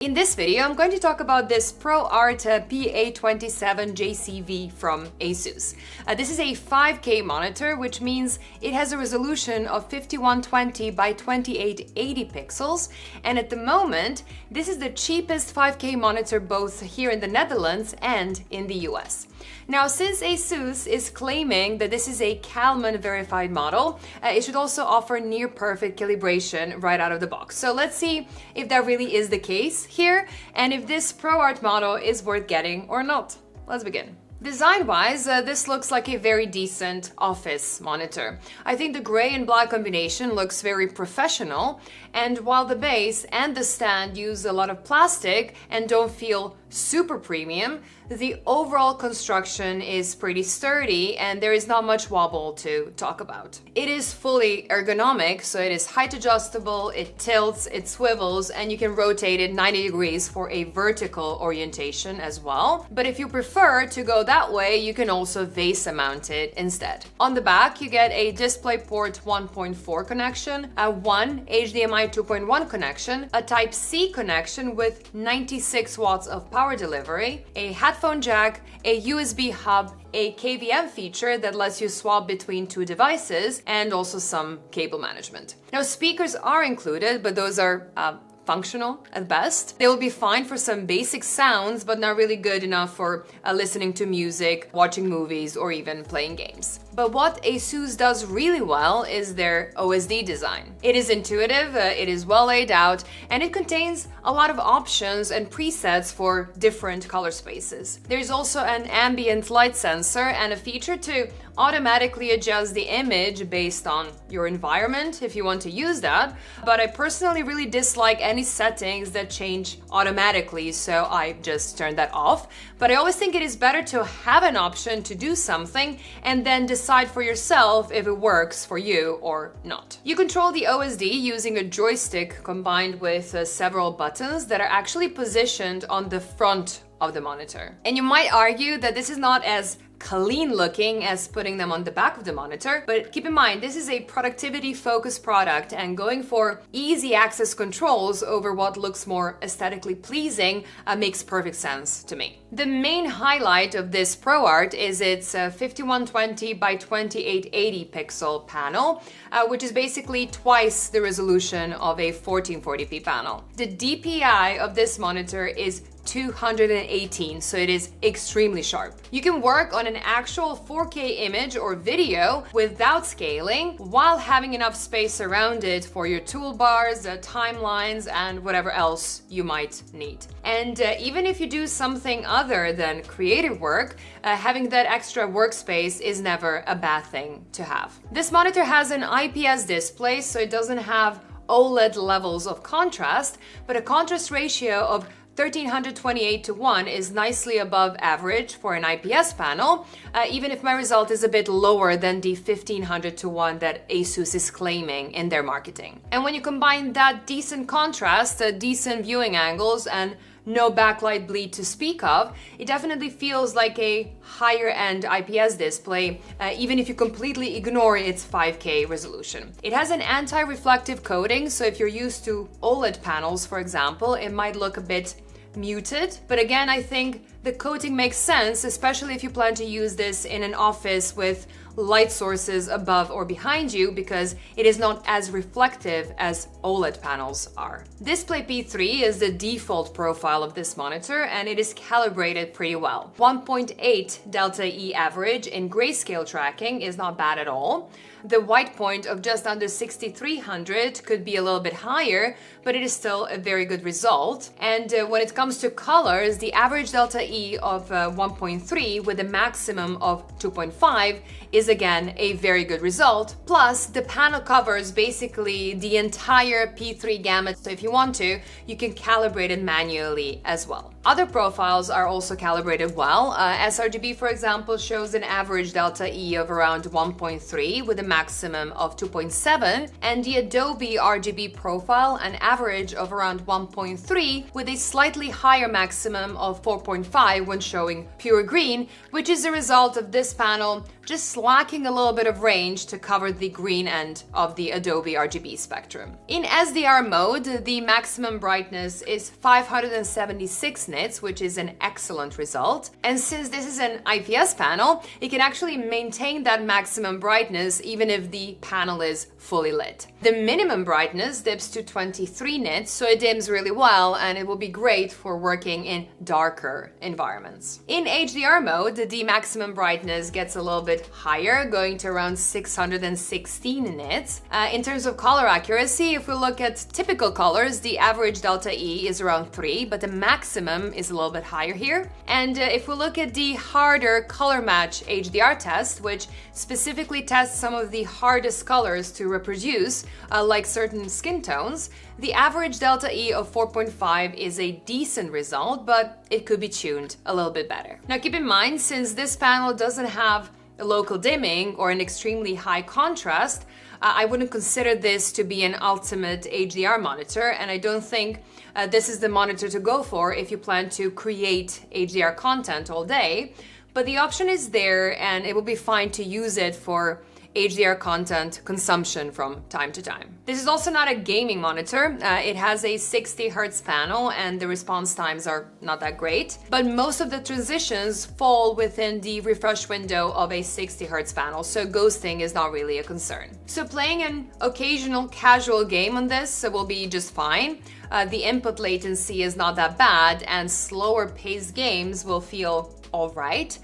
In this video, I'm going to talk about this ProArt PA27JCV from ASUS. This is a 5K monitor, which means it has a resolution of 5120 by 2880 pixels. And at the moment, this is the cheapest 5K monitor both here in the Netherlands and in the US. Now, since ASUS is claiming that this is a Kalman verified model, it should also offer near perfect calibration right out of the box. So let's see if that really is the case here and if this ProArt model is worth getting or not. Let's begin. Design-wise, this looks like a very decent office monitor. I think the gray and black combination looks very professional, and while the base and the stand use a lot of plastic and don't feel super premium, the overall construction is pretty sturdy and there is not much wobble to talk about. It is fully ergonomic, so it is height adjustable, it tilts, it swivels, and you can rotate it 90 degrees for a vertical orientation as well. But if you prefer to go that way, you can also VESA mount it instead. On the back, you get a DisplayPort 1.4 connection, a HDMI 2.1 connection, a Type-C connection with 96 watts of power delivery, a headphone jack, a USB hub, a KVM feature that lets you swap between two devices, and also some cable management. Now, speakers are included, but those are functional at best. They will be fine for some basic sounds, but not really good enough for listening to music, watching movies, or even playing games. But what ASUS does really well is their OSD design. It is intuitive, it is well laid out, and it contains a lot of options and presets for different color spaces. There's also an ambient light sensor and a feature to automatically adjust the image based on your environment if you want to use that. But I personally really dislike any settings that change automatically, so I just turned that off. But I always think it is better to have an option to do something and then decide for yourself if it works for you or not. You control the OSD using a joystick combined with several buttons that are actually positioned on the front of the monitor. And you might argue that this is not as clean looking as putting them on the back of the monitor, but keep in mind this is a productivity focused product, and going for easy access controls over what looks more aesthetically pleasing makes perfect sense to me. The main highlight of this ProArt is its 5120 by 2880 pixel panel, which is basically twice the resolution of a 1440p panel. The DPI of this monitor is 218, so it is extremely sharp. You can work on an actual 4K image or video without scaling while having enough space around it for your toolbars, timelines, and whatever else you might need. And even if you do something other than creative work, having that extra workspace is never a bad thing to have. This monitor has an IPS display, so it doesn't have OLED levels of contrast, but a contrast ratio of 1328:1 is nicely above average for an IPS panel, even if my result is a bit lower than the 1500:1 that ASUS is claiming in their marketing. And when you combine that decent contrast, decent viewing angles, and no backlight bleed to speak of, it definitely feels like a higher-end IPS display, even if you completely ignore its 5K resolution. It has an anti-reflective coating, so if you're used to OLED panels, for example, it might look a bit muted. But again, I think the coating makes sense, especially if you plan to use this in an office with light sources above or behind you, because it is not as reflective as OLED panels are. Display P3 is the default profile of this monitor, and it is calibrated pretty well. 1.8 delta E average in grayscale tracking is not bad at all. The white point of just under 6300 could be a little bit higher, but it is still a very good result. And when it comes to colors, the average delta E of 1.3 with a maximum of 2.5 is again a very good result. Plus, the panel covers basically the entire P3 gamut, so if you want to, you can calibrate it manually as well. Other profiles are also calibrated well. sRGB, for example, shows an average delta E of around 1.3 with a maximum of 2.7, and the Adobe RGB profile an average of around 1.3, with a slightly higher maximum of 4.5 when showing pure green, which is a result of this panel just lacking a little bit of range to cover the green end of the Adobe RGB spectrum. In SDR mode, the maximum brightness is 576 nits, which is an excellent result. And since this is an IPS panel, it can actually maintain that maximum brightness even if the panel is fully lit. The minimum brightness dips to 23 nits, so it dims really well, and it will be great for working in darker environments. In HDR mode, the maximum brightness gets a little bit higher, going to around 616 nits. In terms of color accuracy, if we look at typical colors, the average delta E is around 3, but the maximum is a little bit higher here. And if we look at the harder color match HDR test, which specifically tests some of the hardest colors to reproduce, like certain skin tones, the average delta E of 4.5 is a decent result, but it could be tuned a little bit better. Now keep in mind, since this panel doesn't have a local dimming or an extremely high contrast, I wouldn't consider this to be an ultimate HDR monitor, and I don't think this is the monitor to go for if you plan to create HDR content all day. But the option is there, and it will be fine to use it for HDR content consumption from time to time. This is also not a gaming monitor. It has a 60 Hz panel and the response times are not that great, but most of the transitions fall within the refresh window of a 60 Hz panel, so ghosting is not really a concern. So playing an occasional casual game on this will be just fine. The input latency is not that bad, and slower paced games will feel alright.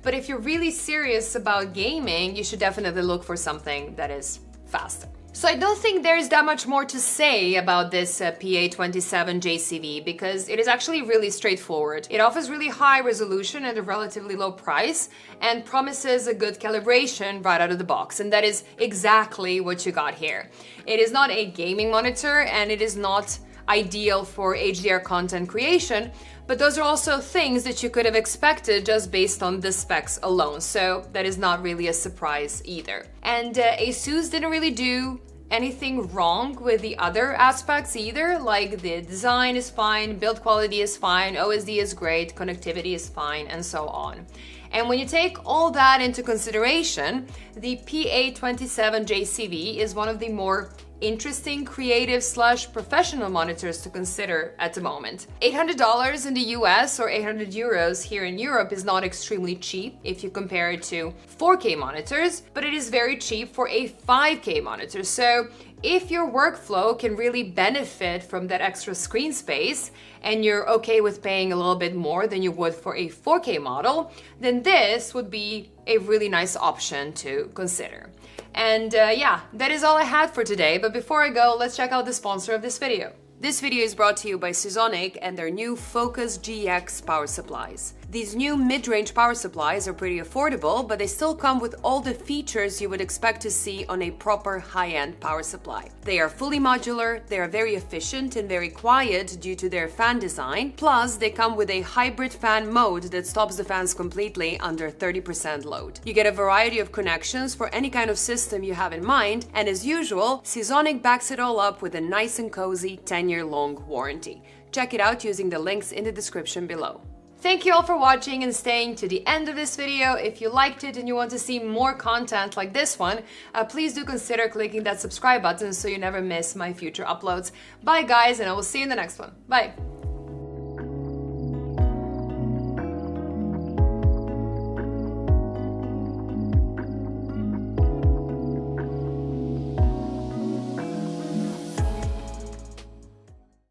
But if you're really serious about gaming, you should definitely look for something that is faster. So I don't think there's that much more to say about this PA27JCV because it is actually really straightforward. It offers really high resolution at a relatively low price and promises a good calibration right out of the box, and that is exactly what you got here. It is not a gaming monitor and it is not ideal for HDR content creation, but those are also things that you could have expected just based on the specs alone, so that is not really a surprise either. And ASUS didn't really do anything wrong with the other aspects either, like the design is fine, build quality is fine, OSD is great, connectivity is fine, and so on. And when you take all that into consideration, the PA27JCV is one of the more interesting, creative / professional monitors to consider at the moment. $800 in the US or 800 euros here in Europe is not extremely cheap if you compare it to 4K monitors, but it is very cheap for a 5K monitor. So if your workflow can really benefit from that extra screen space and you're okay with paying a little bit more than you would for a 4K model, then this would be a really nice option to consider. And yeah, that is all I had for today, but before I go, let's check out the sponsor of this video. This video is brought to you by Seasonic and their new Focus GX power supplies. These new mid-range power supplies are pretty affordable, but they still come with all the features you would expect to see on a proper high-end power supply. They are fully modular, they are very efficient and very quiet due to their fan design, plus they come with a hybrid fan mode that stops the fans completely under 30% load. You get a variety of connections for any kind of system you have in mind, and as usual, Seasonic backs it all up with a nice and cozy 10-year-long warranty. Check it out using the links in the description below. Thank you all for watching and staying to the end of this video. If you liked it and you want to see more content like this one, please do consider clicking that subscribe button so you never miss my future uploads. Bye guys, and I will see you in the next one. Bye!